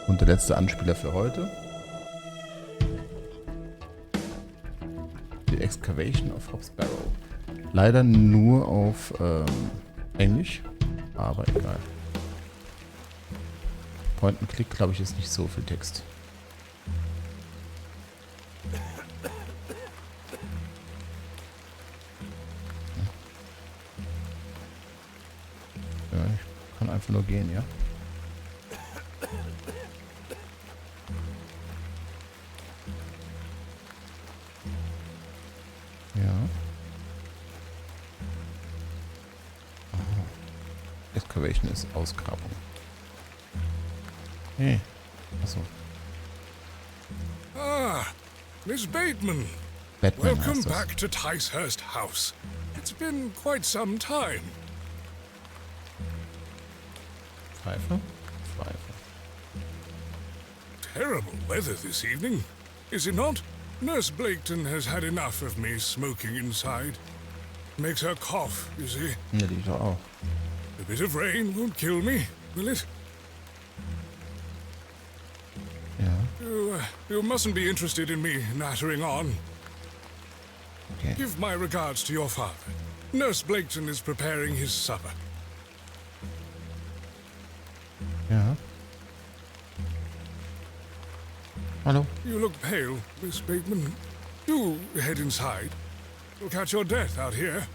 Und der letzte Anspieler für heute. Die Excavation of Hob Barrow. Leider nur auf Englisch, aber egal. Point and Click, glaube ich, ist nicht so viel Text. Ja, ich kann einfach nur gehen, ja. Ja. Aha. Excavation ist Ausgrabung. Hey. Achso. Ah, Miss Bateman. Batman Welcome heißt das. back to Ticehurst House. It's been quite some time. Pfeife? Pfeife. Terrible weather this evening, is it not? Nurse Blaketon has had enough of me smoking inside. Makes her cough, you see. Ja, die doch auch. A bit of rain won't kill me, will it? Ja. You mustn't be interested in me nattering on. Okay. Give my regards to your father. Nurse Blaketon is preparing his supper. Ja. Hallo? You look pale, Miss Bateman. Do head inside. You'll catch your death out here.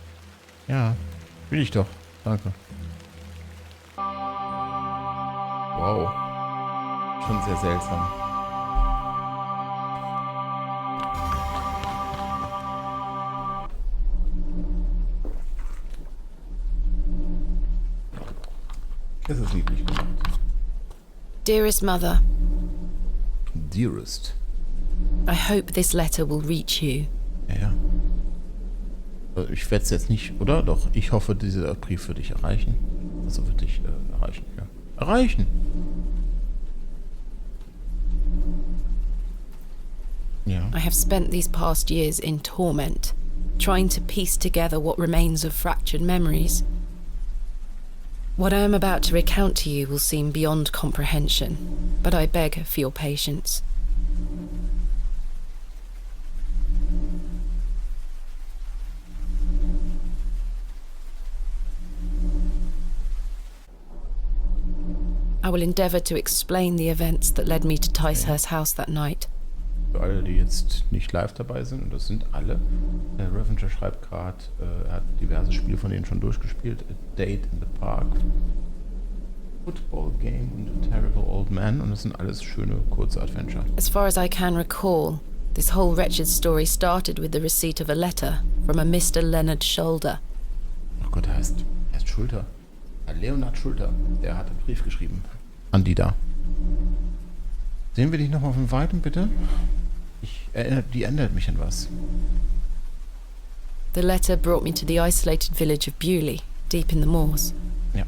Ja. Will ich doch. Danke. Wow. Schon sehr seltsam. Es ist lieblich gemacht. Dearest Mother, Dearest. I hope this letter will reach you. Ja. Also ich werde es jetzt nicht, oder? Doch, ich hoffe, dieser Brief wird dich erreichen. Also wird dich erreichen, ja. Erreichen! Ja. I have spent these past years in torment, trying to piece together what remains of fractured memories. What I am about to recount to you will seem beyond comprehension, but I beg for your patience. I will endeavour to explain the events that led me to Ticehurst House that night. Für alle, die jetzt nicht live dabei sind, und das sind alle, Ravager schreibt gerade, er hat diverse Spiele von denen schon durchgespielt. A Date in the Park, Football Game und A Terrible Old Man, und das sind alles schöne, kurze Adventure. As far as I can recall, this whole wretched story started with the receipt of a letter from a Mr. Leonard Shoulder. Ach Gott, er heißt Schulter. Leonard Schulter, der hat einen Brief geschrieben. An die da. Sehen wir dich nochmal auf dem Weiten, bitte? Die erinnert mich an was. The letter brought me to the isolated village of Bewley, deep in the moors. Ja.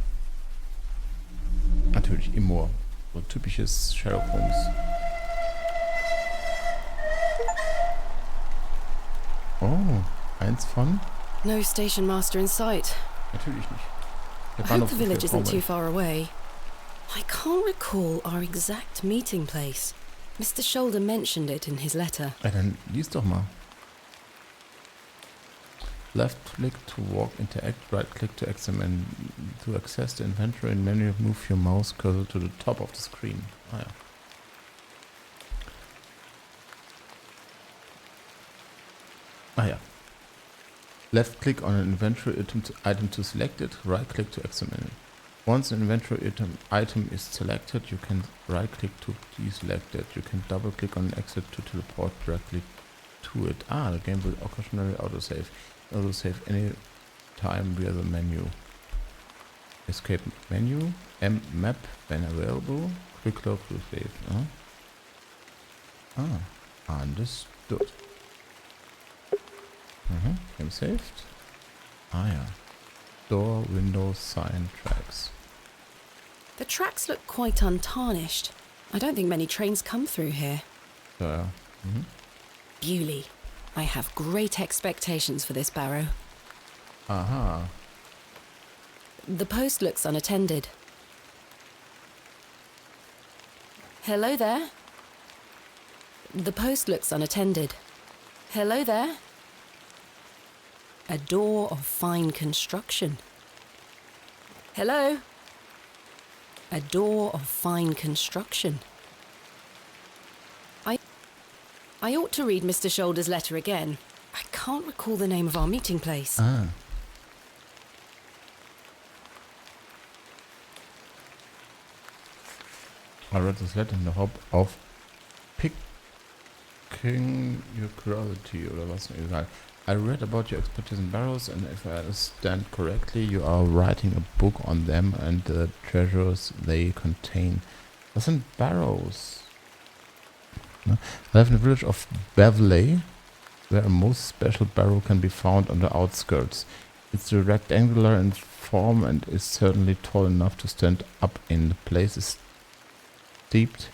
Natürlich, im Moor. So typisches Sherlock Holmes. Oh, eins von? No station master in sight. Natürlich nicht. Der I hope Bahnhof the ist village hier isn't too vor far away. I can't recall our exact meeting place. Mr. Shoulder mentioned it in his letter. mir. Dann lies doch mal. Left click to walk, interact, right click to examine, to access the inventory and menu, move your mouse cursor to the top of the screen. Ah ja. Ah ja. Left click on an inventory item to select it, right click to examine it. Once an inventory item is selected, you can right click to deselect it. You can double click on an exit to teleport directly to it. Ah, the game will occasionally autosave. Autosave any time via the menu. Escape menu, map when available, quick load to save. Understood. Game saved. Ah ja. Door, window, sign, tracks. The tracks look quite untarnished. I don't think many trains come through here. Ja. Bewley. I have great expectations for this Barrow. Aha. The post looks unattended. Hello there. The post looks unattended. Hello there. A door of fine construction. Hello. A door of fine construction. I ought to read Mr. Shoulder's letter again. I can't recall the name of our meeting place. Ah. I read this letter in the hope of picking your curiosity oder was egal. I read about your expertise in barrows, and if I understand correctly, you are writing a book on them and the treasures they contain. Was sind barrows? No? I live in the village of Beverley, where a most special barrow can be found on the outskirts. It's rectangular in form and is certainly tall enough to stand up in. The place is steeped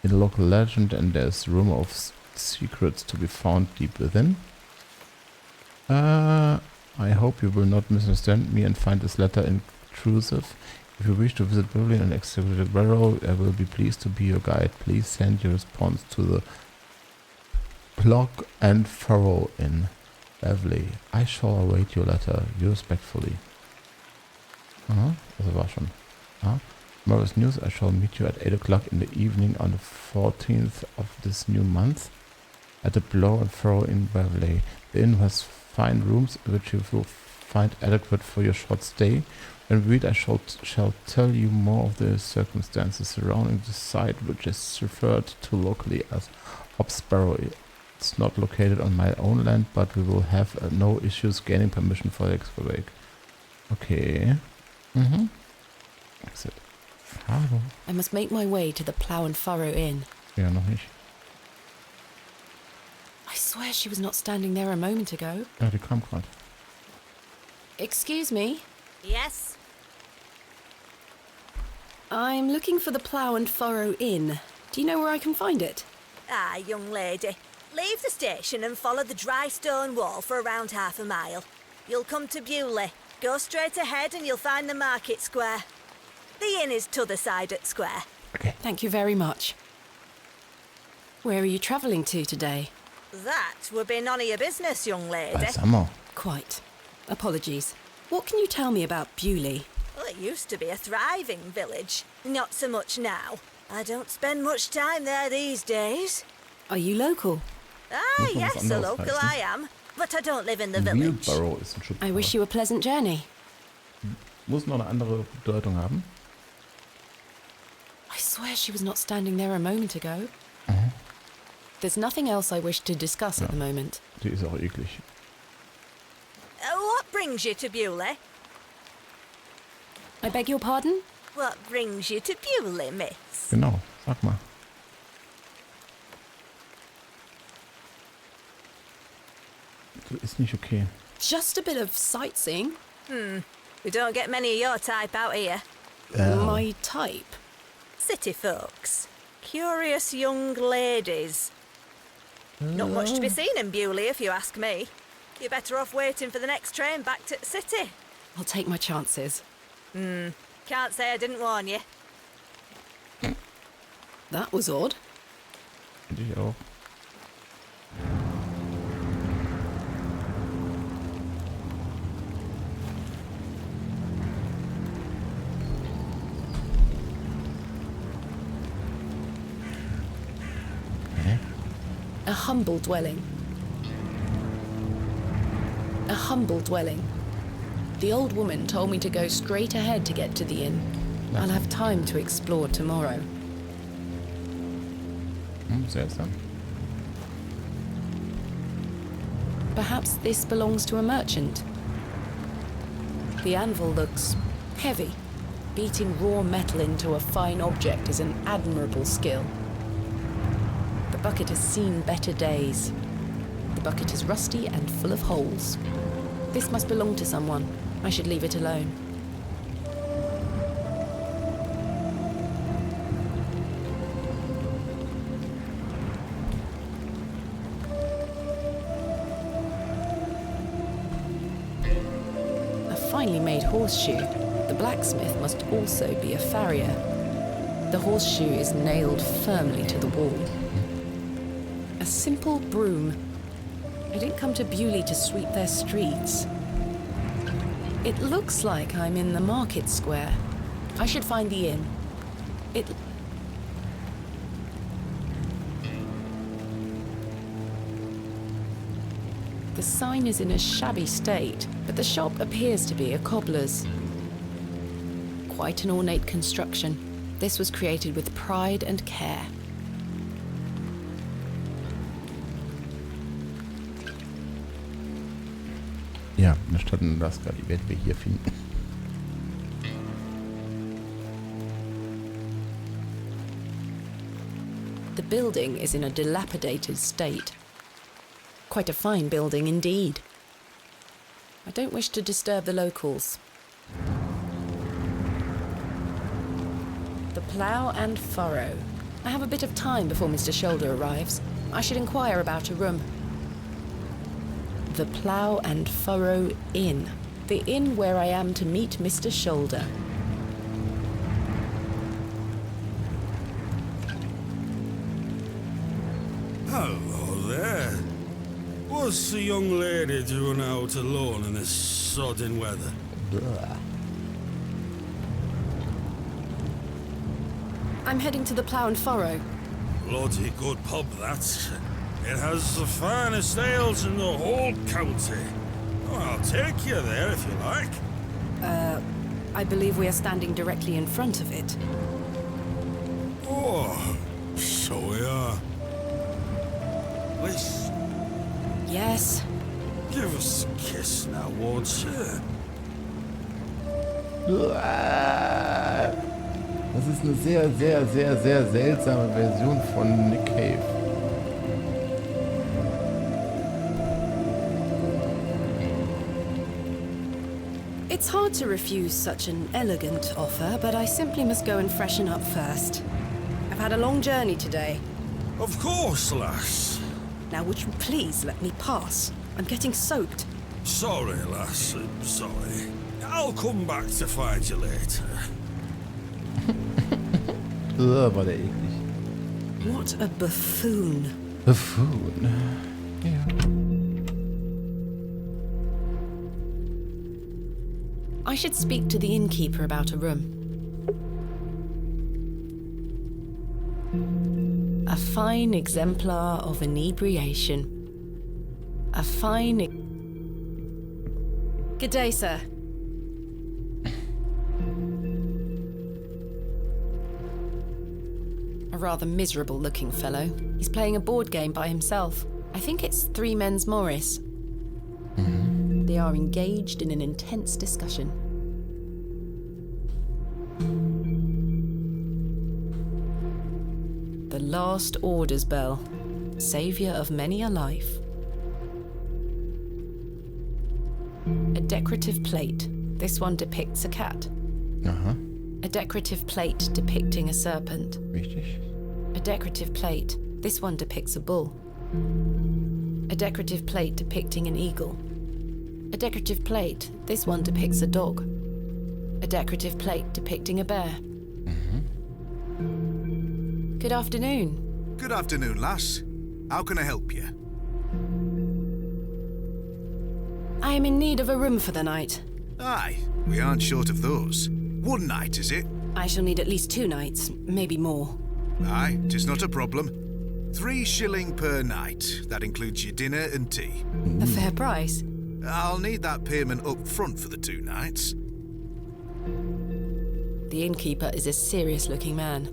in local legend, and there's rumor of secrets to be found deep within. I hope you will not misunderstand me and find this letter intrusive. If you wish to visit Beverley and excavate Barrow, I will be pleased to be your guide. Please send your response to the Plug and Furrow in Beverley. I shall await your letter. You respectfully. Das war schon. Tomorrow's news. I shall meet you at 8 o'clock in the evening on the 14th of this new month at the Blow and Furrow in Beverley. The inn has fine rooms which you will find adequate for your short stay. When we read, I shall tell you more of the circumstances surrounding the site, which is referred to locally as Hob's Barrow. It's not located on my own land, but we will have no issues gaining permission for the excavation. Okay. Exit. Hallo. I must make my way to the Plough and Furrow Inn. Ja, noch nicht. I swear she was not standing there a moment ago. Ja, die kam gerade. Excuse me. Yes? I'm looking for the Plough and Furrow Inn. Do you know where I can find it? Ah, young lady. Leave the station and follow the dry stone wall for around half a mile. You'll come to Bewley. Go straight ahead and you'll find the market square. The inn is t'other side at square. Okay. Thank you very much. Where are you travelling to today? That would be none of your business, young lady. Was haben wir? Quite. Apologies. What can you tell me about Bewley? Well, it used to be a thriving village. Not so much now. I don't spend much time there these days. Are you local? Ah, Muss man was yes, a anderes local heißen? I am. But I don't live in the Ein village. Wheelbarrow ist ein Schub. I wish you a pleasant journey. Muss noch eine andere Bedeutung haben. I swear she was not standing there a moment ago. There's nothing else I wish to discuss at the moment. Die ist auch eklig. What brings you to Bewley? I beg your pardon? What brings you to Bewley, miss? Genau, sag mal. Das ist nicht okay. Just a bit of sightseeing. We don't get many of your type out here. My type. City folks. Curious young ladies. Not much to be seen in Bewley, if you ask me. You're better off waiting for the next train back to the city. I'll take my chances. Can't say I didn't warn you. That was odd. Finde ich auch. A humble dwelling. A humble dwelling. The old woman told me to go straight ahead to get to the inn. I'll have time to explore tomorrow. Seltsam. Perhaps this belongs to a merchant. The anvil looks heavy. Beating raw metal into a fine object is an admirable skill. The bucket has seen better days. The bucket is rusty and full of holes. This must belong to someone. I should leave it alone. A finely made horseshoe. The blacksmith must also be a farrier. The horseshoe is nailed firmly to the wall. A simple broom. I didn't come to Bewley to sweep their streets. It looks like I'm in the market square. I should find the inn. The sign is in a shabby state, but the shop appears to be a cobbler's. Quite an ornate construction. This was created with pride and care. Ja, eine Stadt in Alaska, die werden wir hier finden. The building is in a dilapidated state. Quite a fine building indeed. I don't wish to disturb the locals. The Plough and Furrow. I have a bit of time before Mr. Shoulder arrives. I should inquire about a room. The Plough and Furrow Inn. The inn where I am to meet Mr. Shoulder. Hello there. What's the young lady doing out alone in this sodding weather? Blah. I'm heading to the Plough and Furrow. Bloody good pub, that. It has the finest ales in the whole county. Oh, I'll take you there if you like. I believe we are standing directly in front of it. Oh, so we are. Liz, Yes. give us a kiss now, won't you? Das ist eine sehr, sehr, sehr, sehr seltsame Version von Nick Cave. It's hard to refuse such an elegant offer, but I simply must go and freshen up first. I've had a long journey today. Of course, lass. Now, would you please let me pass? I'm getting soaked. Sorry, lass. Sorry. I'll come back to find you later. War der eklig. What a buffoon. Buffoon. Ja. I should speak to the innkeeper about a room. A fine exemplar of inebriation. A fine... Good day, sir. A rather miserable-looking fellow. He's playing a board game by himself. I think it's Three Men's Morris. They are engaged in an intense discussion. The last orders bell, saviour of many a life. A decorative plate. This one depicts a cat. Aha, A decorative plate depicting a serpent. wichtig. A decorative plate. This one depicts a bull. A decorative plate depicting an eagle. A decorative plate. This one depicts a dog. A decorative plate depicting a bear. Good afternoon. Good afternoon, lass. How can I help you? I am in need of a room for the night. Aye, we aren't short of those. One night, is it? I shall need at least 2 nights, maybe more. Aye, 'tis not a problem. 3 shilling per night. That includes your dinner and tea. A fair price. I'll need that payment up front for the 2 nights. The innkeeper is a serious-looking man.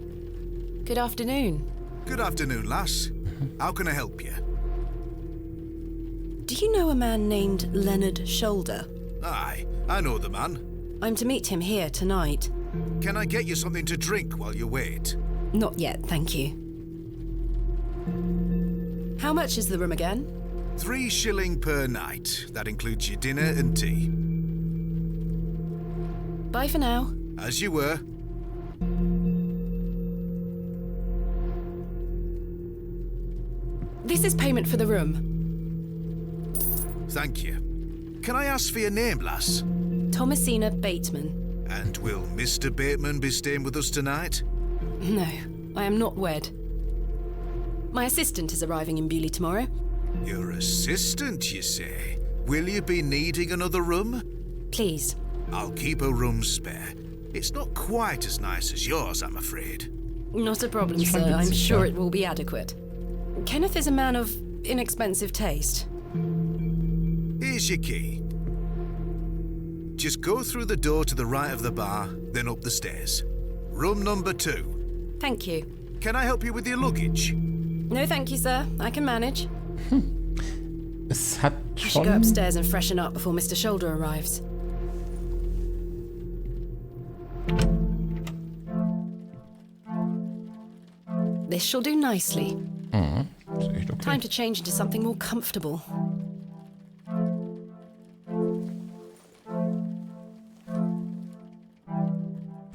Good afternoon. Good afternoon, lass. How can I help you? Do you know a man named Leonard Shoulder? Aye, I know the man. I'm to meet him here tonight. Can I get you something to drink while you wait? Not yet, thank you. How much is the room again? 3 shilling per night. That includes your dinner and tea. Bye for now. As you were. This is payment for the room. Thank you. Can I ask for your name, lass? Thomasina Bateman. And will Mr. Bateman be staying with us tonight? No, I am not wed. My assistant is arriving in Bewley tomorrow. Your assistant, you say? Will you be needing another room? Please. I'll keep a room spare. It's not quite as nice as yours, I'm afraid. Not a problem, Let's try sir. and I'm sit sure down. it will be adequate. Kenneth is a man of inexpensive taste. Here's your key. Just go through the door to the right of the bar, then up the stairs. Room number 2. Thank you. Can I help you with your luggage? No, thank you, sir. I can manage. Es hat I should go schon... upstairs and freshen up before Mr. Shoulder arrives. This shall do nicely. Ist echt okay. Time to change into something more comfortable.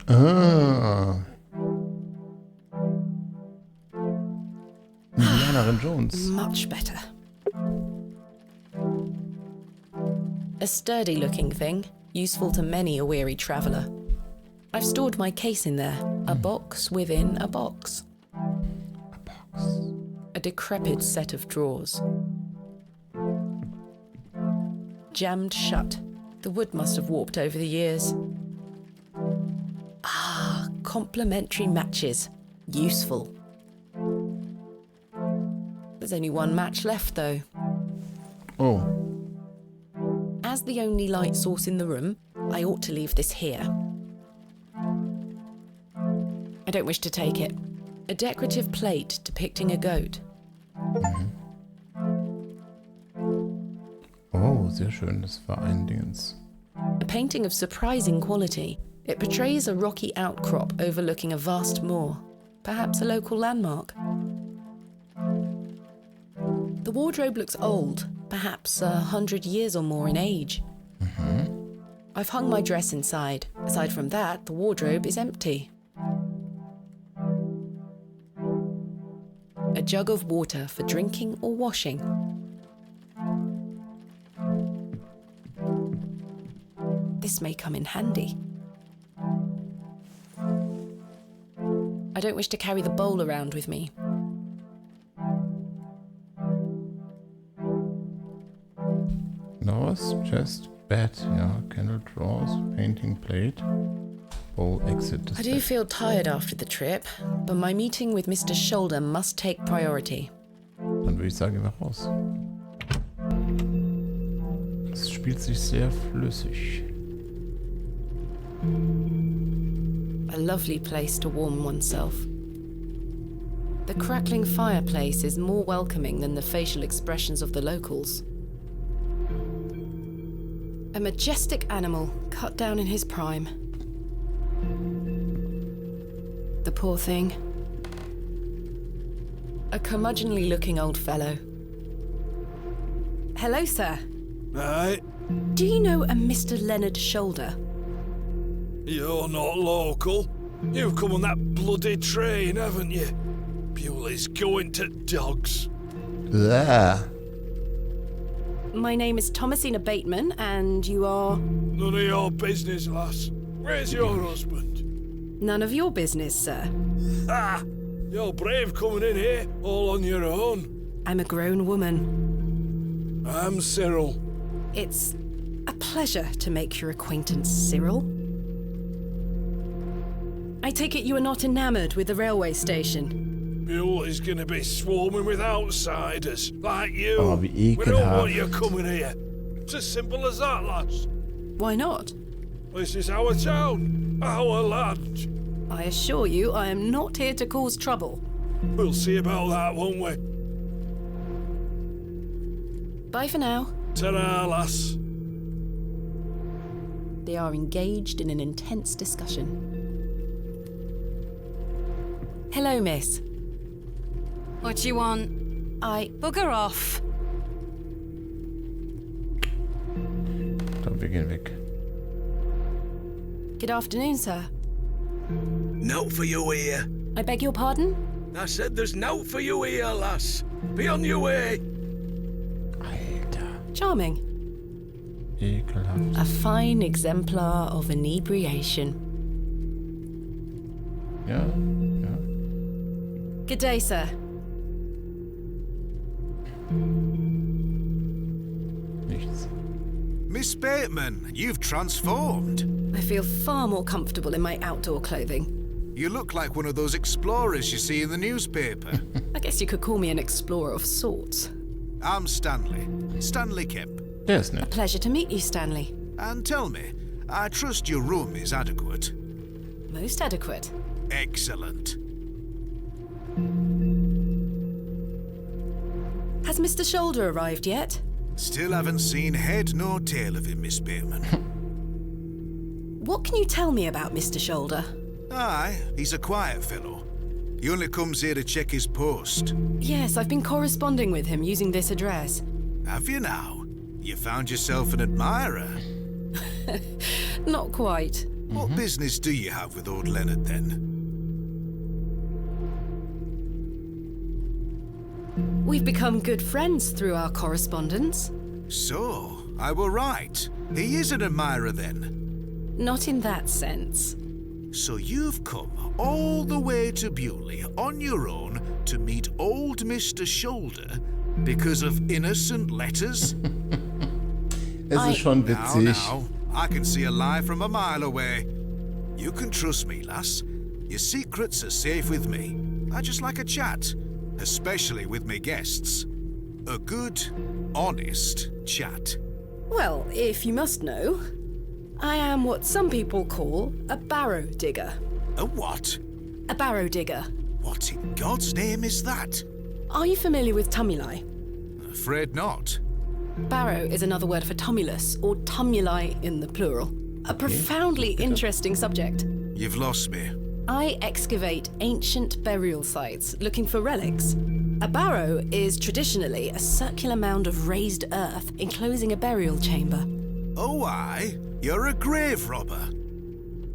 Ah. Indianerin Jones. Much better. A sturdy-looking thing, useful to many a weary traveller. I've stored my case in there, a box within a box. A box. A decrepit set of drawers. Jammed shut. The wood must have warped over the years. Ah, complementary matches. Useful. There's only one match left, though. Oh. As the only light source in the room, I ought to leave this here. I don't wish to take it. A decorative plate depicting a goat. Oh, sehr schön. Das war ein Dingens. A painting of surprising quality. It portrays a rocky outcrop overlooking a vast moor, perhaps a local landmark. The wardrobe looks old, perhaps 100 years or more in age. I've hung my dress inside. Aside from that, the wardrobe is empty. A jug of water for drinking or washing. This may come in handy. I don't wish to carry the bowl around with me. Nose, chest, bed, yeah, candle drawers, painting plate, bowl, exit. I do feel tired after the trip, but my meeting with Mr. Shoulder must take priority. Dann würde ich sagen, gehen wir raus. Es spielt sich sehr flüssig. A lovely place to warm oneself. The crackling fireplace is more welcoming than the facial expressions of the locals. A majestic animal cut down in his prime. The poor thing. A curmudgeonly looking old fellow. Hello, sir. Right, Do you know a Mr. Leonard Shoulder? you're not local. You've come on that bloody train, haven't you? Bewley's going to dogs. Blah. My name is Thomasina Bateman, and you are... None of your business, lass. Where's your husband? None of your business, sir. Ah! You're brave coming in here, all on your own. I'm a grown woman. I'm Cyril. It's a pleasure to make your acquaintance, Cyril. I take it you are not enamoured with the railway station. Bewley's gonna be swarming with outsiders, like you. Oh, wie We don't want ekelhaft. you coming here. It's as simple as that, lass. Why not? This is our town, our land. I assure you I am not here to cause trouble. We'll see about that, won't we? Bye for now. Ta-ra, lass. They are engaged in an intense discussion. Hello, miss. What you want? Bugger off. Dann, wir gehen weg. Good afternoon, sir. Note for you here. I beg your pardon? I said there's note for you here, lass. Be on your way. Alter. Charming. Ekelhaft. A fine exemplar of inebriation. Ja, ja. Good day, sir. Nichts. Miss Bateman, you've transformed. I feel far more comfortable in my outdoor clothing. You look like one of those explorers you see in the newspaper. I guess you could call me an explorer of sorts. I'm Stanley. Stanley Kemp. Der ist nett. Pleasure to meet you, Stanley. And tell me, I trust your room is adequate. Most adequate. Excellent. Has Mr. Shoulder arrived yet? Still haven't seen head nor tail of him, Miss Bateman. What can you tell me about Mr. Shoulder? Aye, he's a quiet fellow. He only comes here to check his post. Yes, I've been corresponding with him using this address. Have you now? You found yourself an admirer. Not quite. What business do you have with old Leonard, then? We've become good friends through our correspondence. So, I were right. He is an admirer, then. Not in that sense. So you've come all the way to Bewley on your own to meet old Mr. Shoulder because of innocent letters? Es ist schon Now, witzig. I can see a lie from a mile away. You can trust me, lass. Your secrets are safe with me. I just like a chat, especially with me guests. A good, honest chat. Well, if you must know, I am what some people call a barrow digger. A what? A barrow digger. What in God's name is that? Are you familiar with tumuli? Afraid not. Barrow is another word for tumulus, or tumuli in the plural. A profoundly interesting subject. You've lost me. I excavate ancient burial sites looking for relics. A barrow is traditionally a circular mound of raised earth enclosing a burial chamber. Oh, aye. You're a grave robber.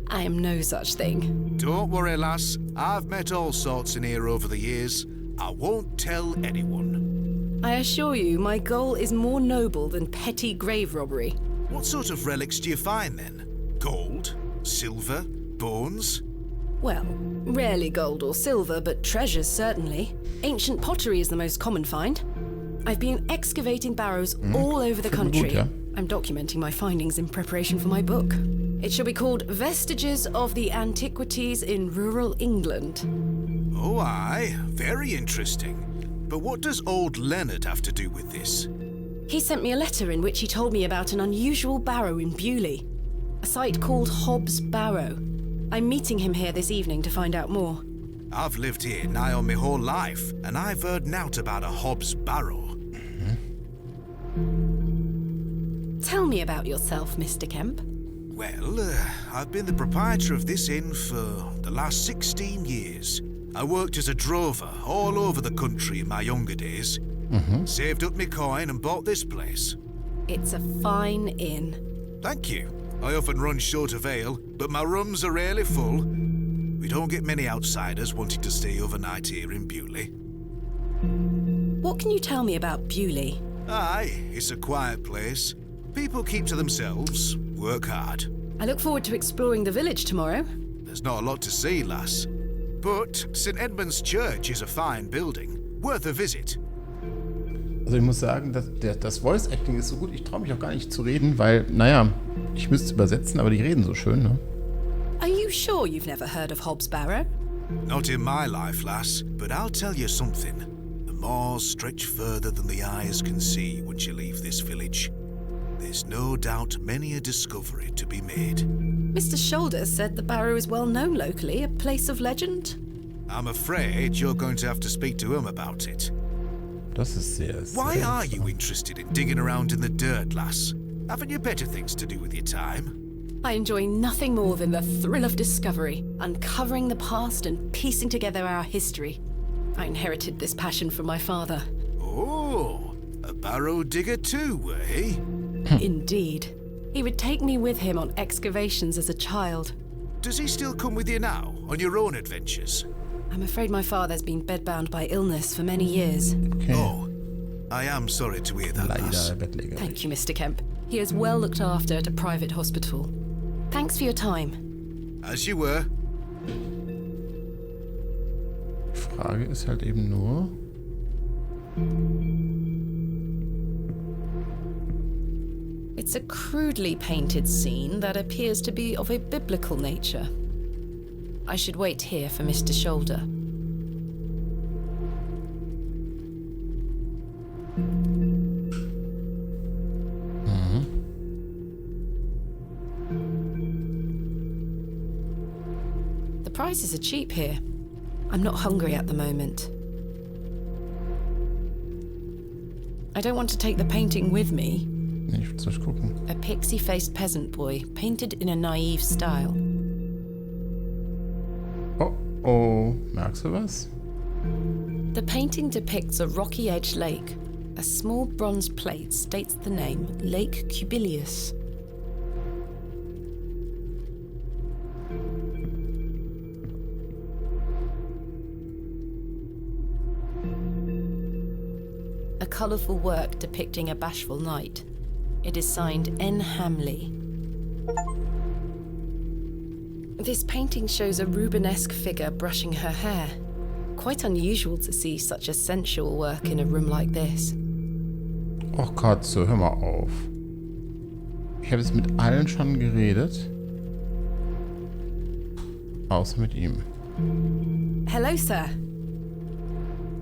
I am no such thing. Don't worry, lass. I've met all sorts in here over the years. I won't tell anyone. I assure you, my goal is more noble than petty grave robbery. What sort of relics do you find, then? Gold? Silver? Bones? Well, rarely gold or silver, but treasures certainly. Ancient pottery is the most common find. I've been excavating barrows all over the country. Gut, ja. I'm documenting my findings in preparation for my book. It shall be called Vestiges of the Antiquities in Rural England. Oh, aye. Very interesting. But what does old Leonard have to do with this? He sent me a letter in which he told me about an unusual barrow in Bewley, a site called Hob's Barrow. I'm meeting him here this evening to find out more. I've lived here nigh on my whole life, and I've heard nowt about a Hob's Barrow. Tell me about yourself, Mr. Kemp. Well, I've been the proprietor of this inn for the last 16 years. I worked as a drover all over the country in my younger days. Saved up my coin and bought this place. It's a fine inn. Thank you. I often run short of ale, but my rooms are rarely full. We don't get many outsiders wanting to stay overnight here in Bewley. What can you tell me about Bewley? Aye, it's a quiet place. People keep to themselves, work hard. I look forward to exploring the village tomorrow. There's not a lot to see, lass. But St. Edmund's Church is a fine building, worth a visit. Also ich muss sagen, das Voice Acting ist so gut, ich traue mich auch gar nicht zu reden, weil, naja, ich müsste es übersetzen, aber die reden so schön, ne? Are you sure you've never heard of Hob's Barrow? Not in my life, lass, but I'll tell you something. The moors stretch further than the eyes can see once you leave this village. There's no doubt many a discovery to be made. Mr. Shoulder said the barrow is well known locally, a place of legend. I'm afraid you're going to have to speak to him about it. Das ist sehr, Why sehr are you interested in digging around in the dirt, lass? Haven't you better things to do with your time? I enjoy nothing more than the thrill of discovery, uncovering the past and piecing together our history. I inherited this passion from my father. Oh, a barrow digger too, eh? Indeed. He would take me with him on excavations as a child. Does he still come with you now, on your own adventures? I'm afraid my father's been bedbound by illness for many years. Okay. Oh, I am sorry to hear that, lass. Leider Bettläger. Thank you, Mr. Kemp. He is well looked after at a private hospital. Thanks for your time. As you were. Frage ist halt eben nur... It's a crudely painted scene that appears to be of a biblical nature. I should wait here for Mr. Shoulder. The prices are cheap here. I'm not hungry at the moment. I don't want to take the painting with me. Nee, ich will's nicht gucken. A pixie-faced peasant boy, painted in a naive style. Oh, oh. Merkst du was? The painting depicts a rocky-edged lake. A small bronze plate states the name Lake Cubilius. A colourful work depicting a bashful knight. It is signed N. Hamley. This painting shows a Rubenesque figure brushing her hair. Quite unusual to see such a sensual work in a room like this. Och Katze, hör mal auf. Ich habe jetzt mit allen schon geredet. Außer mit ihm. Hello, sir.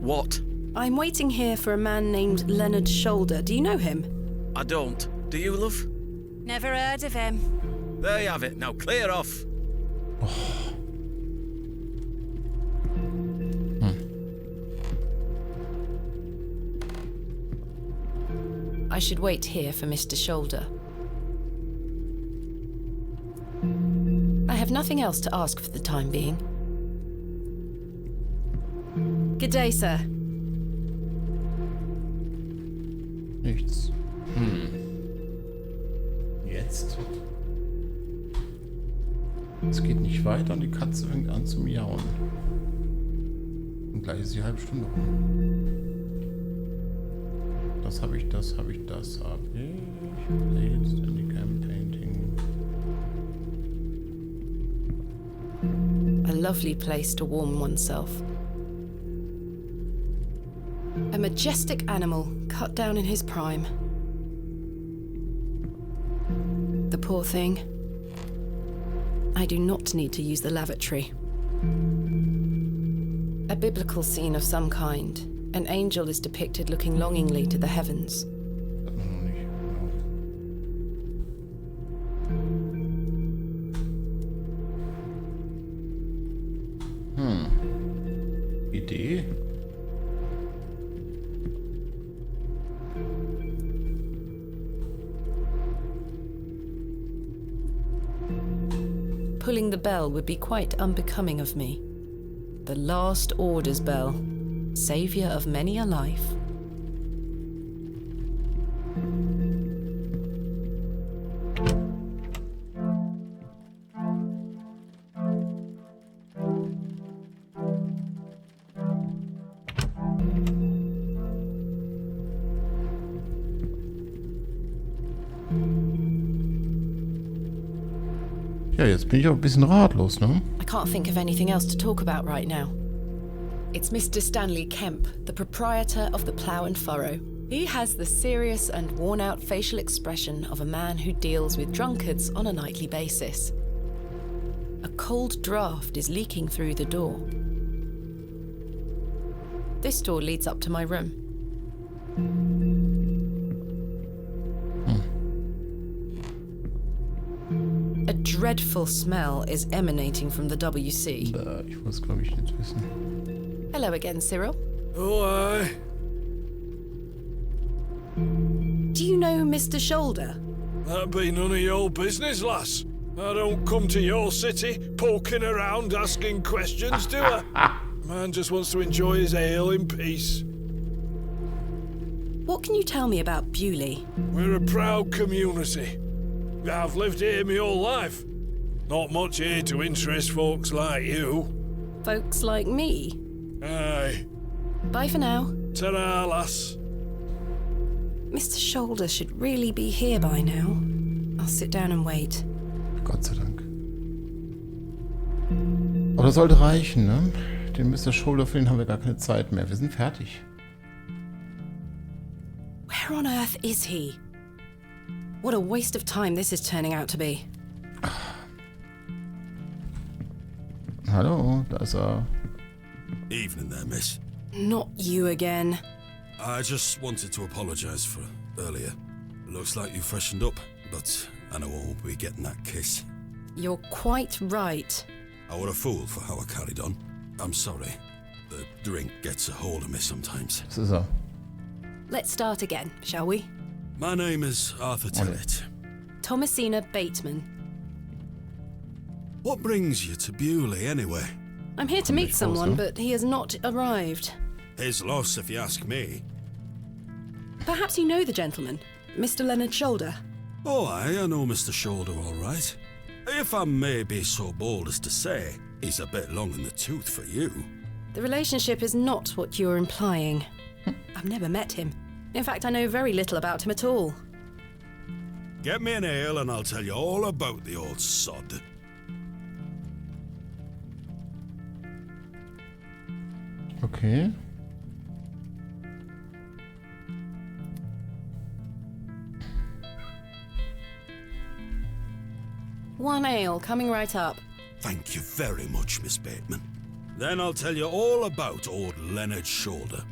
What? I'm waiting here for a man named Leonard Shoulder. Do you know him? I don't. Do you, love? Never heard of him. There you have it. Now clear off. I should wait here for Mr. Shoulder. I have nothing else to ask for the time being. Good day, sir. Nichts. Jetzt. Es geht nicht weiter und die Katze fängt an zu miauen. Und gleich ist die halbe Stunde rum. Das habe ich, das habe ich, das habe ich. Blades, Handicam, Painting. A lovely place to warm oneself. A majestic animal cut down in his prime. The poor thing. I do not need to use the lavatory. A biblical scene of some kind. An angel is depicted looking longingly to the heavens. Hat man noch nicht. Idee? Pulling the bell would be quite unbecoming of me. The last orders bell, saviour of many a life. Ja, jetzt bin ich auch ein bisschen ratlos, ne? I can't think of anything else to talk about right now. It's Mr. Stanley Kemp, the proprietor of the Plough and Furrow. He has the serious and worn-out facial expression of a man who deals with drunkards on a nightly basis. A cold draft is leaking through the door. This door leads up to my room. A dreadful smell is emanating from the WC. Ich muss es, glaube ich, nicht wissen. Hello again, Cyril. Oh, aye. Do you know Mr. Shoulder? That be none of your business, lass. I don't come to your city poking around asking questions, do I? Man just wants to enjoy his ale in peace. What can you tell me about Bewley? We're a proud community. I've lived here my whole life. Not much here to interest folks like you. Folks like me? Aye. Bye for now. Ta-ra, lass. Mr. Shoulder should really be here by now. I'll sit down and wait. Gott sei Dank. Aber das sollte reichen, ne? Den Mr. Shoulder, für den haben wir gar keine Zeit mehr. Wir sind fertig. Where on earth is he? What a waste of time this is turning out to be. Hallo, da ist er. Evening there, miss. Not you again. I just wanted to apologise for earlier. Looks like you freshened up, but I know I won't be getting that kiss. You're quite right. I were a fool for how I carried on. I'm sorry. The drink gets a hold of me sometimes. Das ist er. Let's start again, shall we? My name is Arthur Tillett. Thomasina Bateman. What brings you to Bewley, anyway? I'm here to meet someone, but he has not arrived. His loss, if you ask me. Perhaps you know the gentleman, Mr. Leonard Shoulder. Oh, I know Mr. Shoulder all right. If I may be so bold as to say, he's a bit long in the tooth for you. The relationship is not what you're implying. I've never met him. In fact, I know very little about him at all. Get me an ale and I'll tell you all about the old sod. Okay. One ale, coming right up. Thank you very much, Miss Bateman. Then I'll tell you all about old Leonard Shoulder.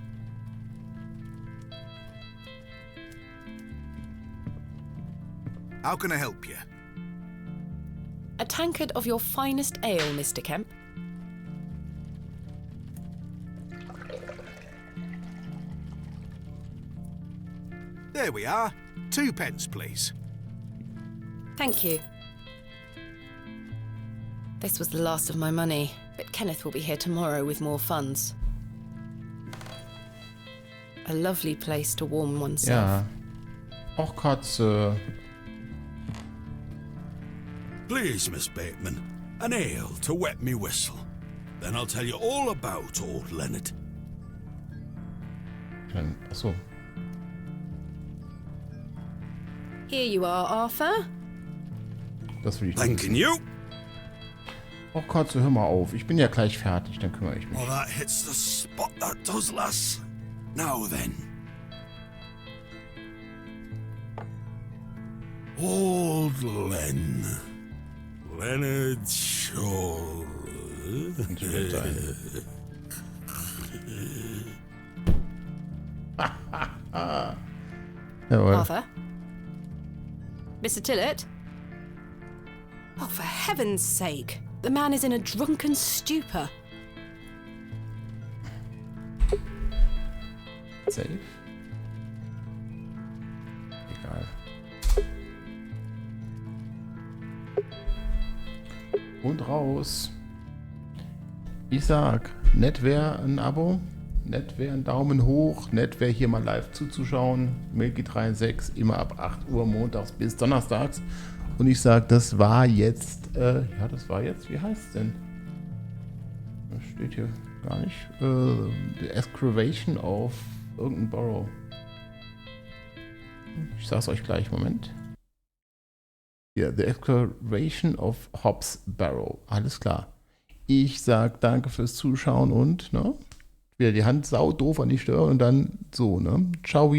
How can I help you? A tankard of your finest ale, Mr. Kemp. There we are. 2 pence, please. Thank you. This was the last of my money, but Kenneth will be here tomorrow with more funds. A lovely place to warm oneself. Ja. Och, Katze. Please, Miss Bateman, an ale to wet me whistle. Then I'll tell you all about old Leonard. Achso. Here you are, Arthur. Das will ich Thanking nicht. you. Och, Katze, hör mal auf. Ich bin ja gleich fertig, dann kümmere ich mich. Oh, that hits the spot, that does, lass. Now then. Old Len. Leonard Shoulder. Jawohl. Arthur? Mr. Tillett? Oh, for heaven's sake. The man is in a drunken stupor. Safe. Egal. Und raus. Ich sag, nett wäre ein Abo, nett wäre ein Daumen hoch, nett wäre hier mal live zuzuschauen. Milky36, immer ab 8 Uhr montags bis donnerstags. Und ich sag, das war jetzt, wie heißt es denn? Das steht hier gar nicht. The Excavation of irgendein Barrow. Ich sag's euch gleich, Moment. Ja, The Excavation of Hob's Barrow. Alles klar. Ich sag danke fürs Zuschauen und, ne? Wieder die Hand sau doof an die Stirn und dann so, ne? Ciao.